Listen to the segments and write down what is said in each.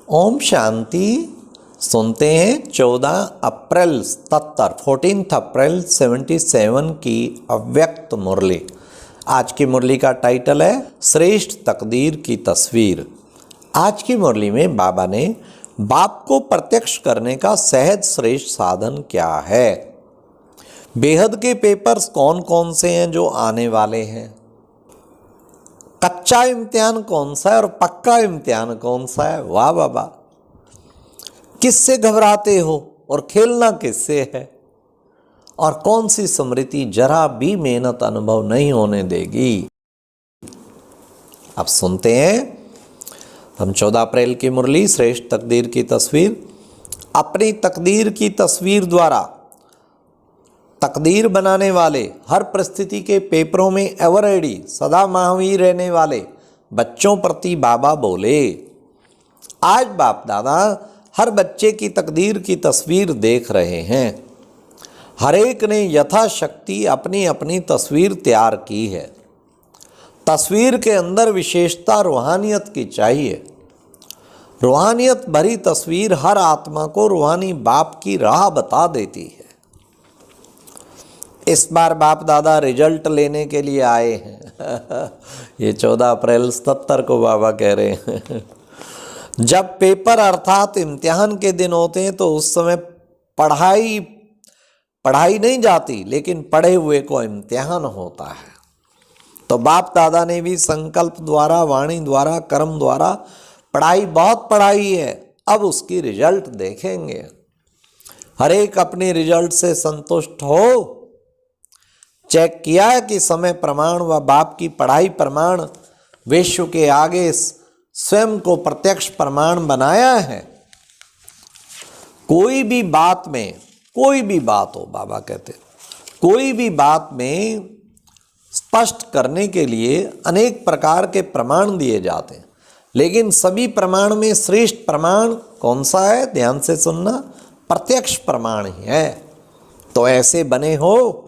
ओम शांति। सुनते हैं 14 अप्रैल 77 14 अप्रैल 77 की अव्यक्त मुरली। आज की मुरली का टाइटल है श्रेष्ठ तकदीर की तस्वीर। आज की मुरली में बाबा ने बाप को प्रत्यक्ष करने का सहज श्रेष्ठ साधन क्या है, बेहद के पेपर्स कौन कौन से हैं जो आने वाले हैं, कच्चा इम्तिहान कौन सा है और पक्का इम्तिहान कौन सा है। वाह बाबा, किससे घबराते हो और खेलना किससे है, और कौन सी स्मृति जरा भी मेहनत अनुभव नहीं होने देगी। अब सुनते हैं हम 14 अप्रैल की मुरली श्रेष्ठ तकदीर की तस्वीर। अपनी तकदीर की तस्वीर द्वारा तकदीर बनाने वाले, हर परिस्थिति के पेपरों में एवर रेडी सदा महावीर रहने वाले बच्चों प्रति बाबा बोले। आज बाप दादा हर बच्चे की तकदीर की तस्वीर देख रहे हैं। हर एक ने यथाशक्ति अपनी अपनी तस्वीर तैयार की है। तस्वीर के अंदर विशेषता रूहानियत की चाहिए। रूहानियत भरी तस्वीर हर आत्मा को रूहानी बाप की राह बता देती है। इस बार बाप दादा रिजल्ट लेने के लिए आए हैं। ये 14 अप्रैल 77 को बाबा कह रहे हैं। जब पेपर अर्थात इम्तिहान के दिन होते हैं तो उस समय पढ़ाई नहीं जाती, लेकिन पढ़े हुए को इम्तिहान होता है। तो बाप दादा ने भी संकल्प द्वारा, वाणी द्वारा, कर्म द्वारा पढ़ाई बहुत पढ़ाई है। अब उसकी रिजल्ट देखेंगे। हर एक अपने रिजल्ट से संतुष्ट हो। चेक किया है कि समय प्रमाण व बाप की पढ़ाई प्रमाण विश्व के आगे स्वयं को प्रत्यक्ष प्रमाण बनाया है। कोई भी बात में, कोई भी बात हो, बाबा कहते कोई भी बात में स्पष्ट करने के लिए अनेक प्रकार के प्रमाण दिए जाते हैं, लेकिन सभी प्रमाण में श्रेष्ठ प्रमाण कौन सा है, ध्यान से सुनना, प्रत्यक्ष प्रमाण ही है। तो ऐसे बने हो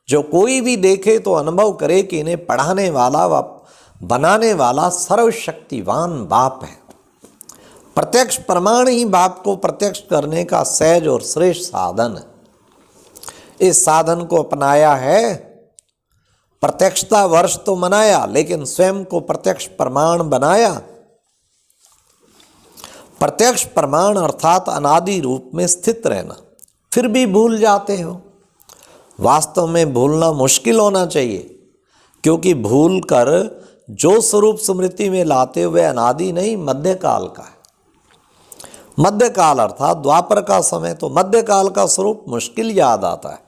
जो कोई भी देखे तो अनुभव करे कि इन्हें पढ़ाने वाला व बनाने वाला सर्वशक्तिवान बाप है। प्रत्यक्ष प्रमाण ही बाप को प्रत्यक्ष करने का सहज और श्रेष्ठ साधन है। इस साधन को अपनाया है। प्रत्यक्षता वर्ष तो मनाया, लेकिन स्वयं को प्रत्यक्ष प्रमाण बनाया। प्रत्यक्ष प्रमाण अर्थात अनादि रूप में स्थित रहना। फिर भी भूल जाते हो। वास्तव में भूलना मुश्किल होना चाहिए, क्योंकि भूल कर जो स्वरूप स्मृति में लाते हुए अनादि नहीं, मध्यकाल का है। मध्यकाल अर्थात द्वापर का समय, तो मध्यकाल का स्वरूप मुश्किल याद आता है।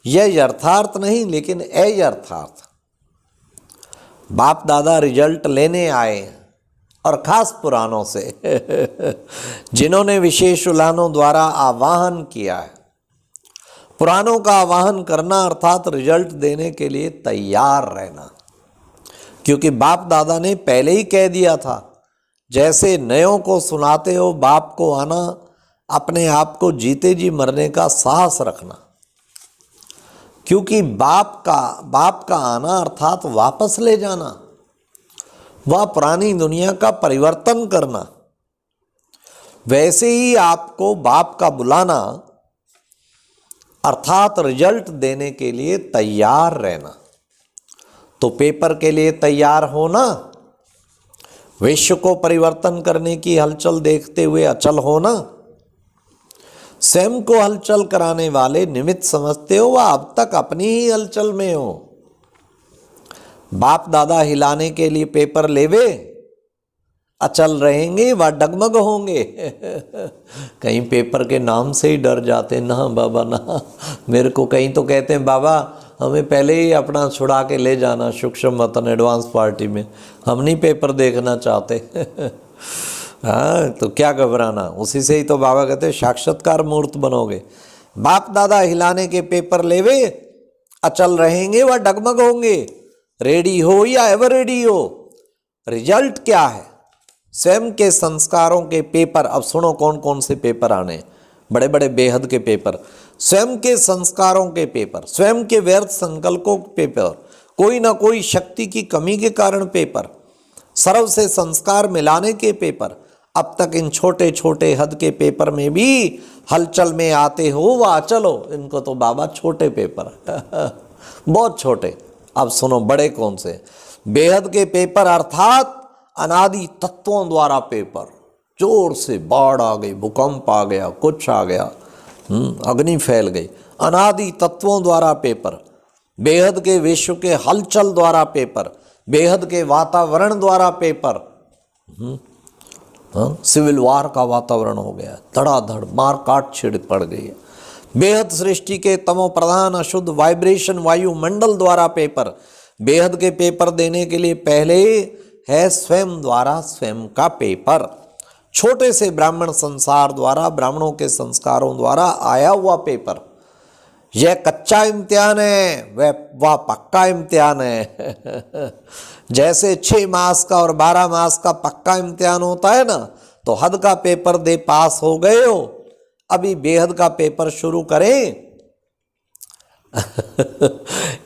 यह यथार्थ नहीं, लेकिन अयथार्थ। बाप दादा रिजल्ट लेने आए हैं, और खास पुराणों से जिन्होंने विशेष उलानों द्वारा आवाहन किया है। पुराणों का आवाहन करना अर्थात रिजल्ट देने के लिए तैयार रहना, क्योंकि बाप दादा ने पहले ही कह दिया था, जैसे नयों को सुनाते हो बाप को आना, अपने आप को जीते जी मरने का साहस रखना। क्योंकि बाप का आना अर्थात वापस ले जाना, वह पुरानी दुनिया का परिवर्तन करना। वैसे ही आपको बाप का बुलाना अर्थात रिजल्ट देने के लिए तैयार रहना। तो पेपर के लिए तैयार होना, विश्व को परिवर्तन करने की हलचल देखते हुए अचल होना। स्वयं को हलचल कराने वाले निमित्त समझते हो, वह अब तक अपनी ही हलचल में हो। बाप दादा हिलाने के लिए पेपर लेवे, अचल रहेंगे व डगमग होंगे। कहीं पेपर के नाम से ही डर जाते, ना बाबा ना। मेरे को कहीं तो कहते हैं बाबा हमें पहले ही अपना छुड़ा के ले जाना सूक्ष्म मतन एडवांस पार्टी में, हम नहीं पेपर देखना चाहते। हाँ, तो क्या घबराना, उसी से ही तो बाबा कहते साक्षात्कार मूर्त बनोगे। बाप दादा हिलाने के पेपर लेवे, अचल रहेंगे व डगमग होंगे। रेडी हो या एवर रेडी हो। रिजल्ट क्या है, स्वयं के संस्कारों के पेपर। अब सुनो कौन कौन से पेपर आने, बड़े बड़े बेहद के पेपर। स्वयं के संस्कारों के पेपर, स्वयं के व्यर्थ संकल्पों के पेपर, कोई ना कोई शक्ति की कमी के कारण पेपर, सर्व से संस्कार मिलाने के पेपर, अब तक इन छोटे छोटे हद के पेपर में भी हलचल में आते हो, वाह चलो, इनको तो बाबा छोटे पेपर बहुत छोटे। अब सुनो बड़े कौन से, बेहद के पेपर अर्थात अनादि तत्वों द्वारा पेपर। जोर से बाढ़ आ गई, भूकंप आ गया, कुछ आ गया, अग्नि फैल गई, अनादि तत्वों द्वारा पेपर। बेहद के विश्व के हलचल द्वारा पेपर, बेहद के वातावरण द्वारा पेपर। सिविल वार का वातावरण हो गया, धड़ाधड़ मार काट छिड़ पड़ गई है। बेहद सृष्टि के तमो प्रधान अशुद्ध वाइब्रेशन वायुमंडल द्वारा पेपर। बेहद के पेपर देने के लिए पहले है स्वयं द्वारा स्वयं का पेपर। छोटे से ब्राह्मण संसार द्वारा, ब्राह्मणों के संस्कारों द्वारा आया हुआ पेपर। यह कच्चा इम्तिहान है, वह पक्का इम्तिहान है। जैसे 6 मास का और 12 मास का पक्का इम्तिहान होता है ना, तो हद का पेपर दे पास हो गए हो, अभी बेहद का पेपर शुरू करें।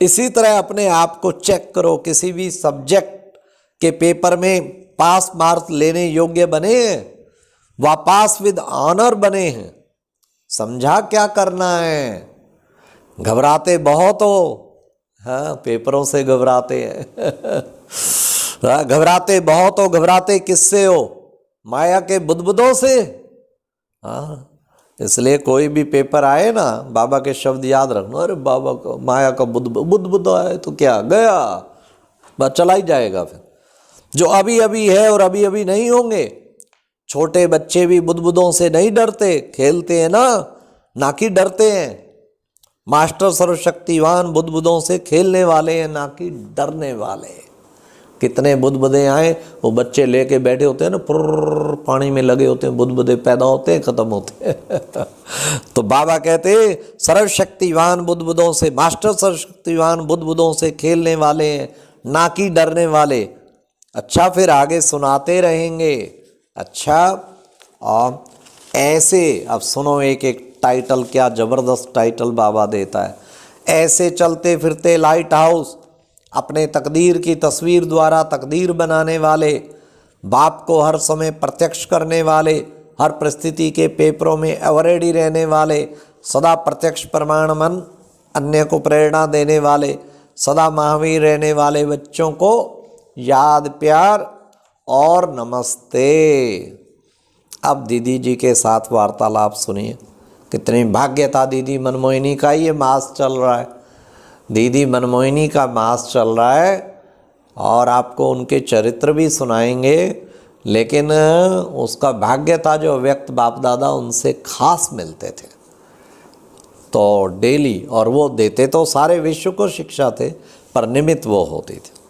इसी तरह अपने आप को चेक करो, किसी भी सब्जेक्ट के पेपर में पास मार्क्स लेने योग्य बने हैं, व पास विद ऑनर बने हैं। समझा क्या करना है? घबराते बहुत हो, हाँ पेपरों से घबराते हैं। घबराते बहुत हो, घबराते किससे हो? माया के बुदबुदों से। हाँ, इसलिए कोई भी पेपर आए ना, बाबा के शब्द याद रखना, अरे बाबा को माया का बुदबुद आए तो क्या गया, बस चला ही जाएगा। फिर जो अभी अभी है और अभी अभी नहीं होंगे। छोटे बच्चे भी बुदबुदों से नहीं डरते, खेलते हैं ना कि डरते हैं। मास्टर सर्वशक्तिवान बुदबुदों से खेलने वाले हैं, ना कि डरने वाले। कितने बुदबुदे आए, वो बच्चे लेके बैठे होते हैं ना, पुर्र पानी में लगे होते हैं, बुदबुदे पैदा होते हैं, खत्म होते हैं। तो बाबा कहते सर्वशक्तिवान बुदबुदों से, मास्टर सर्वशक्तिवान बुदबुदों से खेलने वाले हैं, ना कि डरने वाले। अच्छा, फिर आगे सुनाते रहेंगे। अच्छा, और ऐसे अब सुनो, एक एक टाइटल, क्या जबरदस्त टाइटल बाबा देता है। ऐसे चलते फिरते लाइट हाउस, अपने तकदीर की तस्वीर द्वारा तकदीर बनाने वाले, बाप को हर समय प्रत्यक्ष करने वाले, हर परिस्थिति के पेपरों में एवरेडी रहने वाले, सदा प्रत्यक्ष प्रमाण मन, अन्य को प्रेरणा देने वाले, सदा महावीर रहने वाले बच्चों को याद, प्यार और नमस्ते। अब दीदी जी के साथ वार्तालाप सुनिए। कितनी भाग्यता दीदी मनमोहिनी का ये मास चल रहा है। दीदी मनमोहिनी का मास चल रहा है और आपको उनके चरित्र भी सुनाएंगे, लेकिन उसका भाग्य था जो व्यक्त बाप दादा उनसे खास मिलते थे तो डेली, और वो देते तो सारे विश्व को शिक्षा थे, पर निमित्त वो होते थे।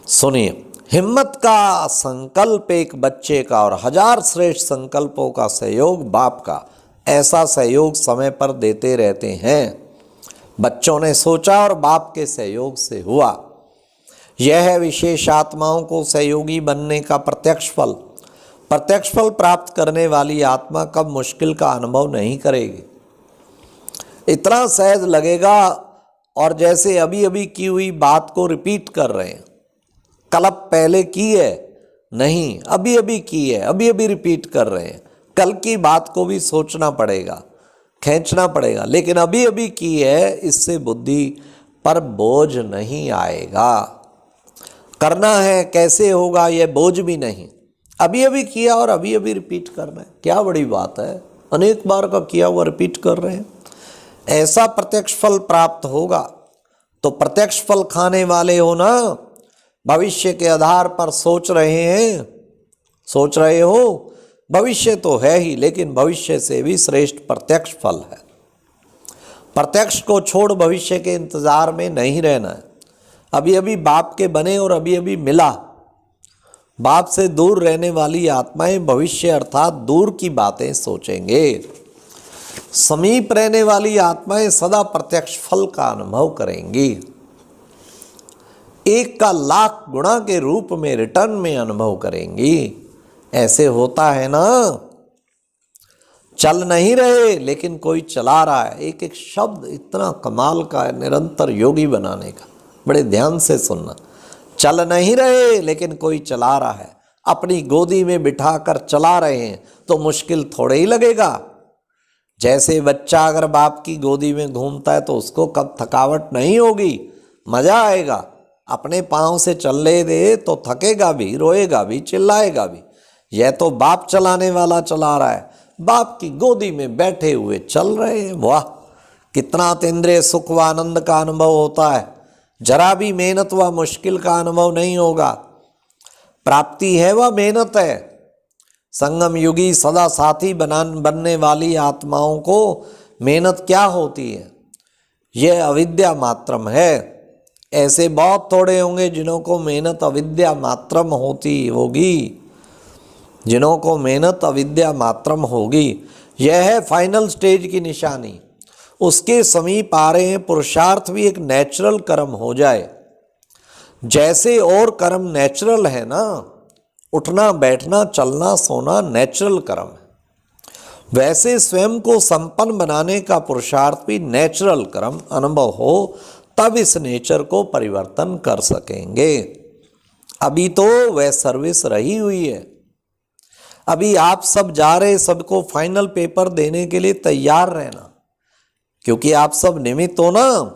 सुनिए, हिम्मत का संकल्प एक बच्चे का और 1000 श्रेष्ठ संकल्पों का सहयोग बाप का, ऐसा सहयोग समय पर देते रहते हैं। बच्चों ने सोचा और बाप के सहयोग से हुआ। यह है विशेष आत्माओं को सहयोगी बनने का प्रत्यक्ष फल। प्रत्यक्ष फल प्राप्त करने वाली आत्मा कब मुश्किल का अनुभव नहीं करेगी। इतना सहज लगेगा, और जैसे अभी अभी की हुई बात को रिपीट कर रहे हैं। कल पहले की है नहीं, अभी अभी की है, अभी अभी रिपीट कर रहे हैं। कल की बात को भी सोचना पड़ेगा, खींचना पड़ेगा, लेकिन अभी अभी की है, इससे बुद्धि पर बोझ नहीं आएगा। करना है कैसे होगा यह बोझ भी नहीं, अभी अभी किया और अभी अभी रिपीट करना है, क्या बड़ी बात है। अनेक बार का किया हुआ रिपीट कर रहे हैं। ऐसा प्रत्यक्ष फल प्राप्त होगा। तो प्रत्यक्ष फल खाने वाले हो ना, भविष्य के आधार पर सोच रहे हैं, सोच रहे हो। भविष्य तो है ही, लेकिन भविष्य से भी श्रेष्ठ प्रत्यक्ष फल है। प्रत्यक्ष को छोड़ भविष्य के इंतजार में नहीं रहना है। अभी अभी बाप के बने और अभी अभी मिला। बाप से दूर रहने वाली आत्माएं भविष्य अर्थात दूर की बातें सोचेंगे। समीप रहने वाली आत्माएं सदा प्रत्यक्ष फल का अनुभव करेंगी। एक का लाख गुणा के रूप में रिटर्न में अनुभव करेंगी। ऐसे होता है ना। चल नहीं रहे लेकिन कोई चला रहा है। एक एक शब्द इतना कमाल का है निरंतर योगी बनाने का, बड़े ध्यान से सुनना। चल नहीं रहे लेकिन कोई चला रहा है। अपनी गोदी में बिठाकर चला रहे हैं तो मुश्किल थोड़े ही लगेगा। जैसे बच्चा अगर बाप की गोदी में घूमता है तो उसको कब थकावट नहीं होगी, मजा आएगा। अपने पाँव से चलने दे तो थकेगा भी, रोएगा भी, चिल्लाएगा भी। यह तो बाप चलाने वाला चला रहा है, बाप की गोदी में बैठे हुए चल रहे हैं। वाह, कितना अतीन्द्रिय सुख व आनंद का अनुभव होता है। जरा भी मेहनत व मुश्किल का अनुभव नहीं होगा। प्राप्ति है वह मेहनत है। संगम युगी सदा साथी बनने वाली आत्माओं को मेहनत क्या होती है? यह अविद्या मात्रम है। ऐसे बहुत थोड़े होंगे जिन्हों को मेहनत अविद्या मात्रम होती होगी, जिन्हों को मेहनत अविद्या मात्रम होगी। यह है फाइनल स्टेज की निशानी। उसके समीप आ रहे हैं। पुरुषार्थ भी एक नेचुरल कर्म हो जाए। जैसे और कर्म नेचुरल है ना, उठना बैठना चलना सोना नेचुरल कर्म है, वैसे स्वयं को संपन्न बनाने का पुरुषार्थ भी नेचुरल कर्म अनुभव हो, तब इस नेचर को परिवर्तन कर सकेंगे। अभी तो वह सर्विस रही हुई है। अभी आप सब जा रहे, सबको फाइनल पेपर देने के लिए तैयार रहना, क्योंकि आप सब निमित्त हो ना।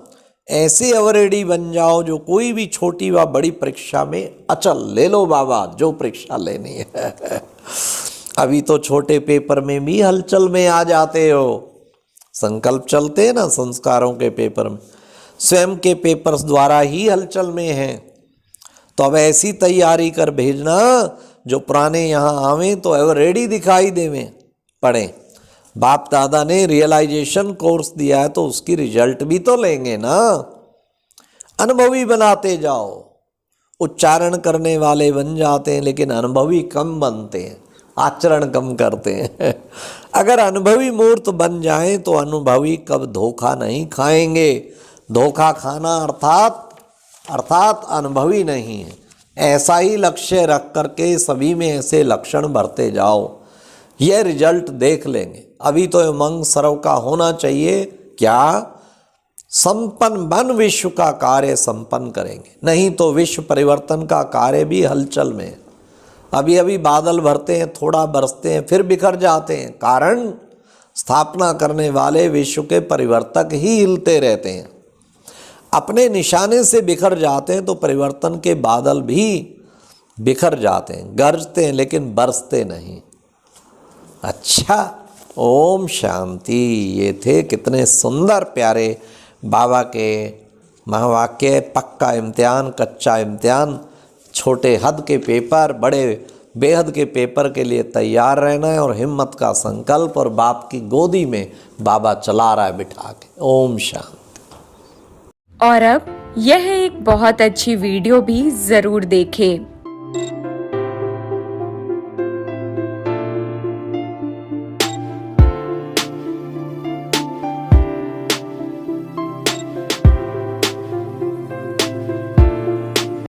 ऐसे अवरेडी बन जाओ जो कोई भी छोटी व बड़ी परीक्षा में अचल, ले लो बाबा जो परीक्षा लेनी है। अभी तो छोटे पेपर में भी हलचल में आ जाते हो। संकल्प चलते हैं ना संस्कारों के पेपर में, स्वयं के पेपर्स द्वारा ही हलचल में हैं। तो अब ऐसी तैयारी कर भेजना जो पुराने यहाँ आवें तो एवरेडी दिखाई देवें, पढ़ें। बाप दादा ने रियलाइजेशन कोर्स दिया है तो उसकी रिजल्ट भी तो लेंगे ना। अनुभवी बनाते जाओ। उच्चारण करने वाले बन जाते हैं लेकिन अनुभवी कम बनते हैं, आचरण कम करते हैं। अगर अनुभवी मूर्त बन जाएं तो अनुभवी कब धोखा नहीं खाएंगे। धोखा खाना अर्थात अनुभवी नहीं है। ऐसा ही लक्ष्य रख करके सभी में ऐसे लक्षण भरते जाओ, यह रिजल्ट देख लेंगे। अभी तो उमंग सर्व का होना चाहिए। क्या? संपन्न बन विश्व का कार्य संपन्न करेंगे, नहीं तो विश्व परिवर्तन का कार्य भी हलचल में है। अभी अभी बादल भरते हैं, थोड़ा बरसते हैं, फिर बिखर जाते हैं। कारण, स्थापना करने वाले विश्व के परिवर्तक ही हिलते रहते हैं। अपने निशाने से बिखर जाते हैं तो परिवर्तन के बादल भी बिखर जाते हैं, गरजते हैं लेकिन बरसते नहीं। अच्छा, ओम शांति। ये थे कितने सुंदर प्यारे बाबा के महावाक्य। पक्का इम्तिहान, कच्चा इम्तिहान, छोटे हद के पेपर, बड़े बेहद के पेपर के लिए तैयार रहना है और हिम्मत का संकल्प। और बाप की गोदी में बाबा चला रहा है बिठा के। ओम शांति। और अब यह एक बहुत अच्छी वीडियो भी जरूर देखें।